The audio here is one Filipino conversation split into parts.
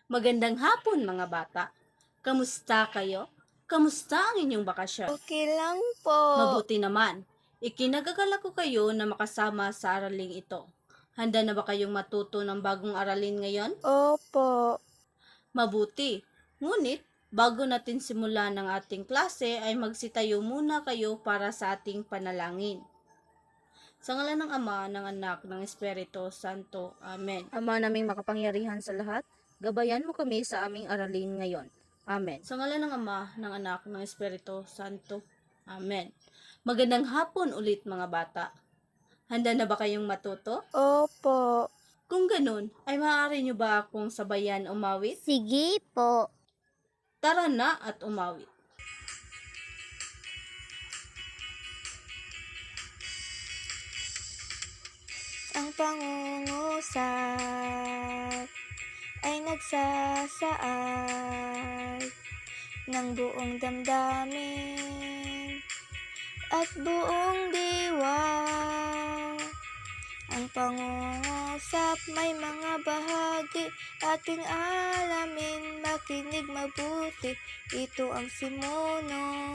Magandang hapon mga bata. Kamusta kayo? Kamusta ang inyong bakasyon? Okay lang po. Mabuti naman. Ikinagagalak ko kayo na makasama sa araling ito. Handa na ba kayong matuto ng bagong aralin ngayon? Opo. Mabuti. Ngunit, bago natin simulan ng ating klase ay magsitayo muna kayo para sa ating panalangin. Sa ngalan ng Ama, ng Anak, ng Espiritu Santo. Amen. Ama naming makapangyarihan sa lahat, gabayan mo kami sa aming aralin ngayon. Amen. Sa ngalan ng Ama, ng Anak, ng Espiritu Santo. Amen. Magandang hapon ulit mga bata. Handa na ba kayong matuto? Opo. Kung ganun, ay maaari nyo ba akong sabayan umawit? Sige po. Tara na at umawit. Ang pangungusap ay nagsasaad ng buong damdamin at buong diwa. Ang pangungusap may mga bahagi ating alamin, makinig mabuti. Ito ang simuno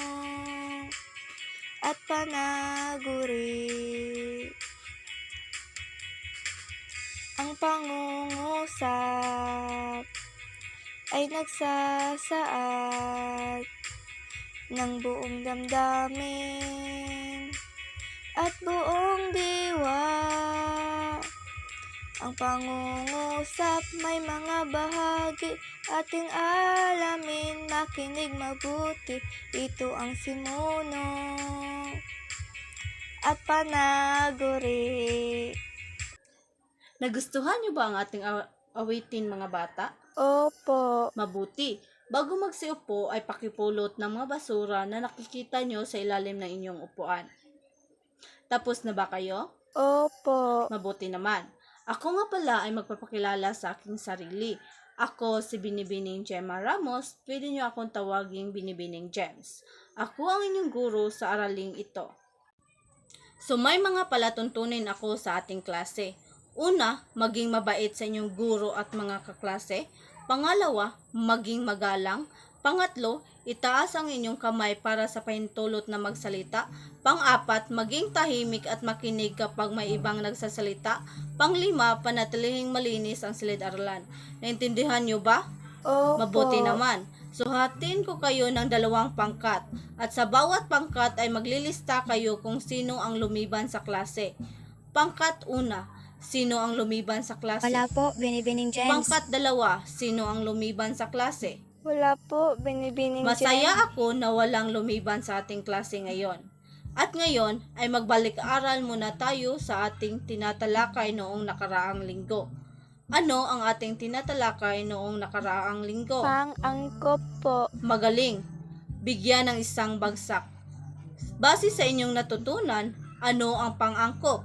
at panaguri. Ang pangungusap ay nagsasaad ng buong damdamin at buong diwa. Ang pangungusap may mga bahagi ating alamin, makinig mabuti. Ito ang simuno at panaguri. Nagustuhan nyo ba ang ating awitin mga bata? Opo. Mabuti. Bago magsiupo ay pakipulot ng mga basura na nakikita nyo sa ilalim ng inyong upuan. Tapos na ba kayo? Opo. Mabuti naman. Ako nga pala ay magpapakilala sa aking sarili. Ako si Binibining Gemma Ramos. Pwede nyo akong tawaging Binibining Gems. Ako ang inyong guro sa araling ito. So may mga palatuntunin ako sa ating klase. Una, maging mabait sa inyong guro at mga kaklase. Pangalawa, maging magalang. Pangatlo, itaas ang inyong kamay para sa pahintulot na magsalita. Pang-apat, maging tahimik at makinig kapag may ibang nagsasalita. Pang-lima, panatilihing malinis ang silid-aralan. Naintindihan nyo ba? Opo. Mabuti naman. Suhatin ko kayo ng 2 pangkat at sa bawat pangkat ay maglilista kayo kung sino ang lumiban sa klase. Pangkat 1, sino ang lumiban sa klase? Wala po, Binibining Gems. Pangkat 2, sino ang lumiban sa klase? Wala po, Binibining Gems. Masaya ako na walang lumiban sa ating klase ngayon. At ngayon ay magbalik-aral muna tayo sa ating tinatalakay noong nakaraang linggo. Ano ang ating tinatalakay noong nakaraang linggo? Pang-angkop po. Magaling. Bigyan ng isang bagsak. Base sa inyong natutunan, ano ang pang-angkop?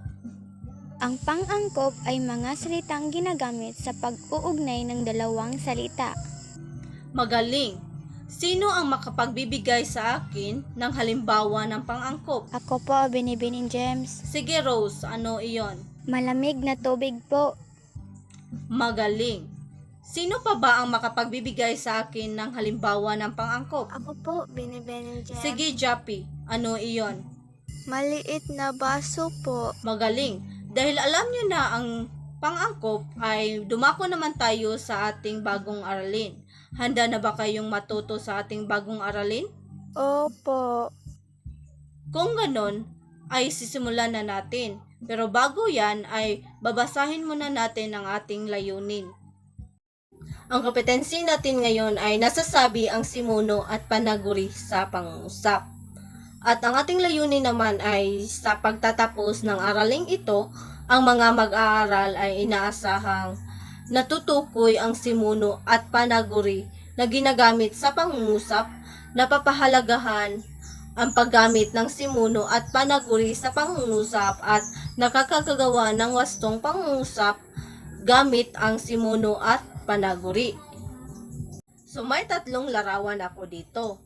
Ang pang-angkop ay mga salitang ginagamit sa pag-uugnay ng dalawang salita. Magaling. Sino ang makapagbibigay sa akin ng halimbawa ng pang-angkop? Ako po, Binibining Gems. Sige Rose, ano iyon? Malamig na tubig po. Magaling. Sino pa ba ang makapagbibigay sa akin ng halimbawa ng pang-angkop? Ako po, Binibining Gems. Sige Jappy, ano iyon? Maliit na baso po. Magaling. Dahil alam nyo na ang pang-angkop ay dumako naman tayo sa ating bagong aralin. Handa na ba kayong matuto sa ating bagong aralin? Opo. Kung ganon, ay sisimulan na natin. Pero bago yan ay babasahin muna natin ang ating layunin. Ang kompetensi natin ngayon ay nasasabi ang simuno at panaguri sa pangungusap. At ang ating layunin naman ay sa pagtatapos ng araling ito, ang mga mag-aaral ay inaasahang natutukoy ang simuno at panaguri na ginagamit sa pangungusap, napapahalagahan ang paggamit ng simuno at panaguri sa pangungusap at nakakagawa ng wastong pangungusap gamit ang simuno at panaguri. So may 3 larawan ako dito.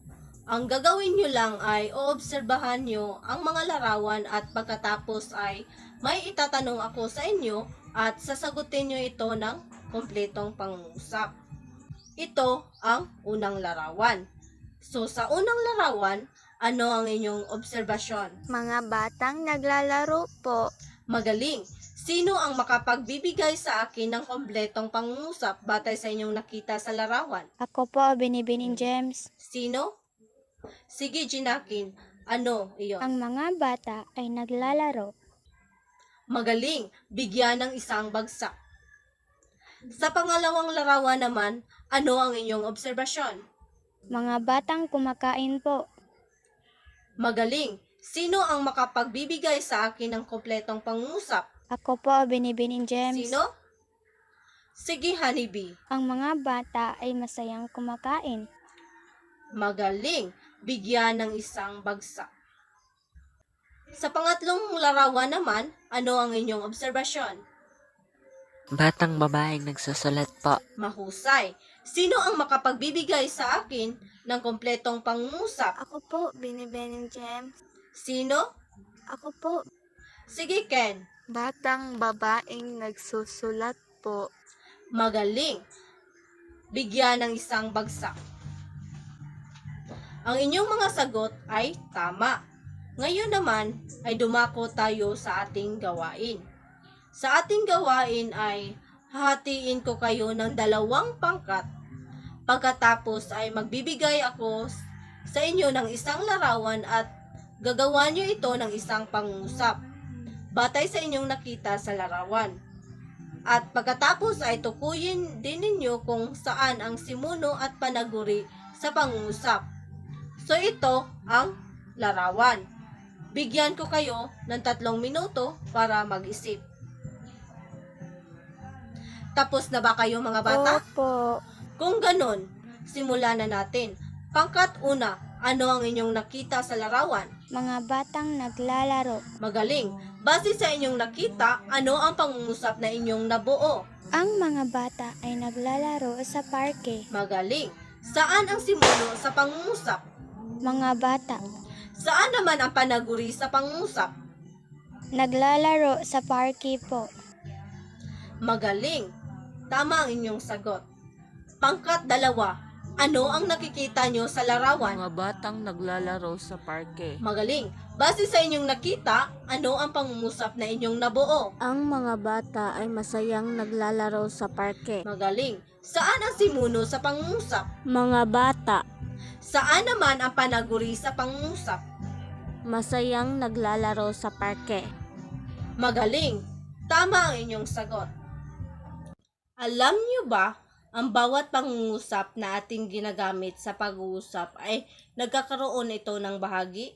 Ang gagawin nyo lang ay oobserbahan nyo ang mga larawan at pagkatapos ay may itatanong ako sa inyo at sasagutin nyo ito ng kompletong pangungusap. Ito ang unang larawan. So, sa unang larawan, ano ang inyong obserbasyon? Mga batang naglalaro po. Magaling! Sino ang makapagbibigay sa akin ng kompletong pangungusap batay sa inyong nakita sa larawan? Ako po, Binibining James. Sino? Sige, Jinakin. Ano iyon? Ang mga bata ay naglalaro. Magaling! Bigyan ng isang bagsak. Sa pangalawang larawan naman, ano ang inyong obserbasyon? Mga batang kumakain po. Magaling! Sino ang makapagbibigay sa akin ng kompletong pangungusap? Ako po, Binibining James. Sino? Sige, Honeybee. Ang mga bata ay masayang kumakain. Magaling! Bigyan ng isang bagsak. Sa pangatlong larawan naman, ano ang inyong obserbasyon? Batang babaeng nagsusulat po. Mahusay! Sino ang makapagbibigay sa akin ng kompletong pangungusap? Ako po, Binibining James. Sino? Ako po. Sige, Ken. Batang babaeng nagsusulat po. Magaling! Bigyan ng isang bagsak. Ang inyong mga sagot ay tama. Ngayon naman ay dumako tayo sa ating gawain. Sa ating gawain ay hahatiin ko kayo ng 2 pangkat. Pagkatapos ay magbibigay ako sa inyo ng isang larawan at gagawa nyo ito ng isang pangungusap batay sa inyong nakita sa larawan. At pagkatapos ay tukuyin din ninyo kung saan ang simuno at panaguri sa pangungusap. So ito ang larawan. Bigyan ko kayo ng 3 minuto para mag-isip. Tapos na ba kayo mga bata? Opo. Kung ganon, simulan na natin. Pangkat una, ano ang inyong nakita sa larawan? Mga batang naglalaro. Magaling! Base sa inyong nakita, ano ang pangungusap na inyong nabuo? Ang mga bata ay naglalaro sa parke. Magaling! Saan ang simuno sa pangungusap? Mga bata Saan naman ang panaguri sa pangungusap? naglalaro sa parke po. Magaling! Tama ang inyong sagot. Pangkat 2, ano ang nakikita nyo sa larawan? Mga batang naglalaro sa parke. Magaling! Base sa inyong nakita, ano ang pangungusap na inyong nabuo? Ang mga bata ay masayang naglalaro sa parke. Magaling! Saan ang simuno sa pangungusap? Mga bata Saan naman ang panaguri sa pangungusap? masayang naglalaro sa parke. Magaling! Tama ang inyong sagot. Alam niyo ba, ang bawat pangungusap na ating ginagamit sa pag-uusap ay nagkakaroon ito ng bahagi?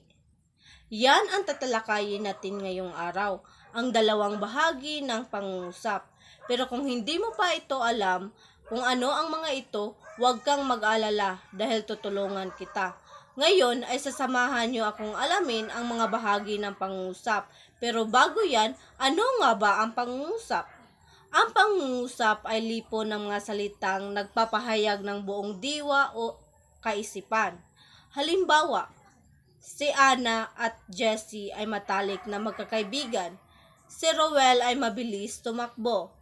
Yan ang tatalakayin natin ngayong araw, ang 2 bahagi ng pangungusap. Pero kung hindi mo pa ito alam kung ano ang mga ito, huwag kang mag-alala dahil tutulungan kita. Ngayon ay sasamahan niyo akong alamin ang mga bahagi ng pangungusap. Pero bago yan, ano nga ba ang pangungusap? Ang pangungusap ay lipo ng mga salitang nagpapahayag ng buong diwa o kaisipan. Halimbawa, si Anna at Jessie ay matalik na magkakaibigan. Si Rowell ay mabilis tumakbo.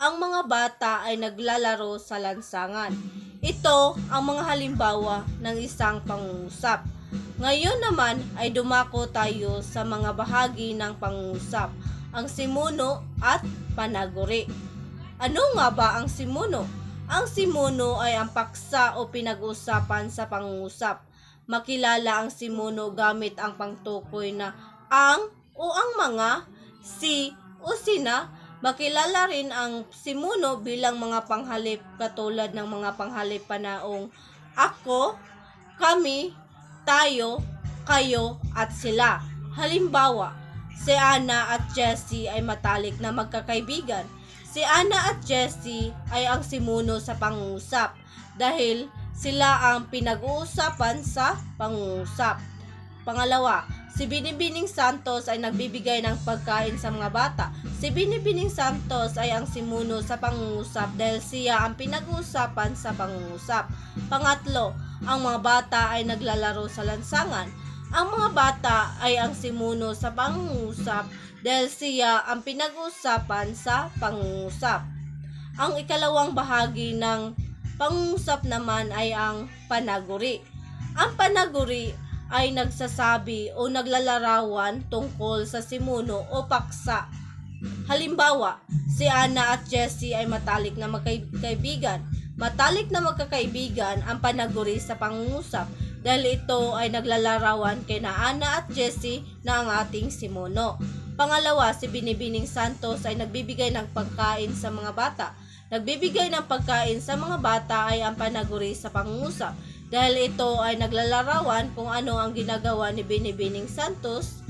Ang mga bata ay naglalaro sa lansangan. Ito ang mga halimbawa ng isang pangungusap. Ngayon naman ay dumako tayo sa mga bahagi ng pangungusap, ang simuno at panaguri. Ano nga ba ang simuno? Ang simuno ay ang paksa o pinag-usapan sa pangungusap. Makilala ang simuno gamit ang pangtukoy na ang o ang mga, si o sina. Makilala rin ang simuno bilang mga panghalip katulad ng mga panghalip panaong ako, kami, tayo, kayo, at sila. Halimbawa, si Anna at Jessie ay matalik na magkakaibigan. Si Anna at Jessie ay ang simuno sa pangungusap dahil sila ang pinag-uusapan sa pangungusap. Pangalawa, si Binibining Santos ay nagbibigay ng pagkain sa mga bata. Si Binibining Santos ay ang simuno sa pangungusap dahil siya ang pinag-uusapan sa pangungusap. Pangatlo, ang mga bata ay naglalaro sa lansangan. Ang mga bata ay ang simuno sa pangungusap dahil siya ang pinag-uusapan sa pangungusap. Ang ikalawang bahagi ng Pangungusap naman ay ang panaguri. Ang panaguri ay nagsasabi o naglalarawan tungkol sa simuno o paksa. Halimbawa, si Anna at Jessie ay matalik na magkaibigan. Matalik na magkakaibigan ang panaguri sa pangungusap dahil ito ay naglalarawan kina Anna at Jessie na ang ating simuno. Pangalawa, si Binibining Santos ay nagbibigay ng pagkain sa mga bata. Nagbibigay ng pagkain sa mga bata ay ang panaguri sa pangungusap dahil ito ay naglalarawan kung ano ang ginagawa ni Binibining Santos.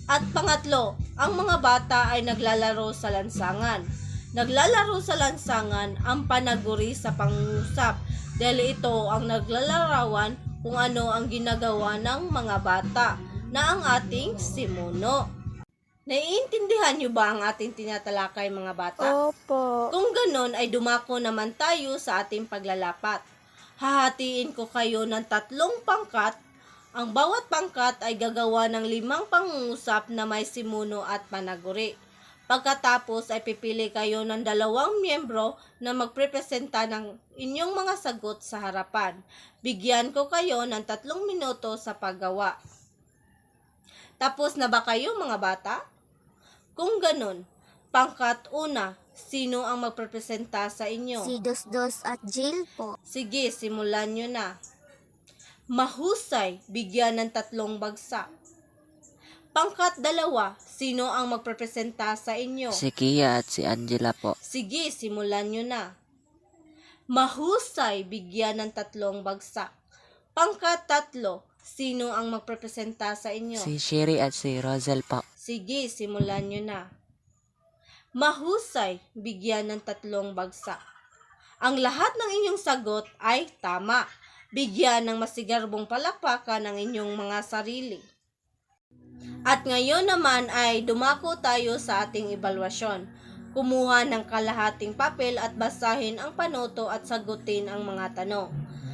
At pangatlo, ang mga bata ay naglalaro sa lansangan. Naglalaro sa lansangan ang panaguri sa pangungusap dahil ito ang naglalarawan kung ano ang ginagawa ng mga bata na ang ating simuno. Naiintindihan niyo ba ang ating tinatalakay, mga bata? Opo. Kung ganon ay dumako naman tayo sa ating paglalapat. Hahatiin ko kayo ng 3 pangkat. Ang bawat pangkat ay gagawa ng 5 pangungusap na may simuno at panaguri. Pagkatapos ay pipili kayo ng 2 miyembro na magprepresenta ng inyong mga sagot sa harapan. Bigyan ko kayo ng 3 minuto sa paggawa. Tapos na ba kayo, mga bata? Kung ganon, pangkat una, sino ang magprepresenta sa inyo? Si Dos at Jill po. Sige, simulan nyo na. Mahusay, bigyan ng 3 bagsak. Pangkat 2, sino ang magprepresenta sa inyo? Si Kia at si Angela po. Sige, simulan nyo na. Mahusay, bigyan ng 3 bagsak. Pangkat 3, sino ang magprepresenta sa inyo? Si Sherry at si Rosel po. Sige, simulan nyo na. Mahusay, bigyan ng 3 bagsak. Ang lahat ng inyong sagot ay tama. Bigyan ng masigarbong palakpakan ng inyong mga sarili. At ngayon naman ay dumako tayo sa ating ebalwasyon. Kumuha ng kalahating papel at basahin ang panoto at sagutin ang mga tanong.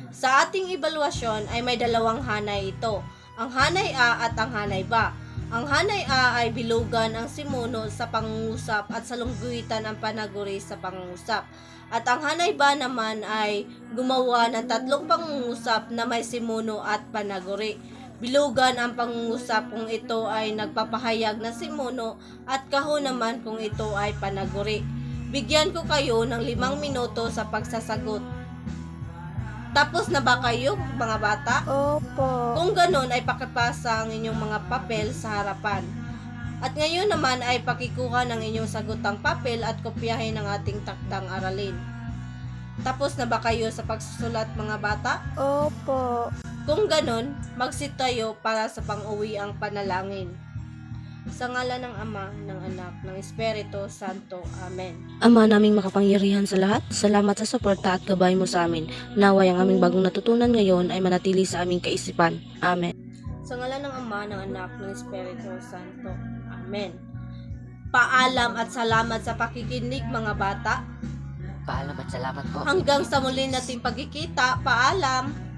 Sa ating ebalwasyon ay may 2 hanay ito, ang hanay A at ang hanay B. Ang hanay A ay bilugan ang simuno sa pangungusap at salungguitan ang panaguri sa pangungusap. At ang hanay B naman ay gumawa ng 3 pangungusap na may simuno at panaguri. Bilugan ang pangungusap kung ito ay nagpapahayag na simuno at kahon naman kung ito ay panaguri. Bigyan ko kayo ng 5 minuto sa pagsasagot. Tapos na ba kayo, mga bata? Opo. Kung ganon ay pakipasa ang inyong mga papel sa harapan. At ngayon naman ay pakikuha ng inyong sagutang papel at kopyahin ang ating takdang aralin. Tapos na ba kayo sa pagsusulat, mga bata? Opo. Kung ganon, magsit tayo para sa pang-uwi ang panalangin. Sa ngalan ng Ama, ng Anak, ng Espiritu Santo. Amen. Ama naming makapangyarihan sa lahat, salamat sa suporta at gabay mo sa amin. Naway ang aming bagong natutunan ngayon ay manatili sa aming kaisipan. Amen. Sa ngalan ng Ama, ng Anak, ng Espiritu Santo. Amen. Paalam at salamat sa pakikinig, mga bata. Paalam at salamat po. Hanggang sa muli nating pagkikita, paalam.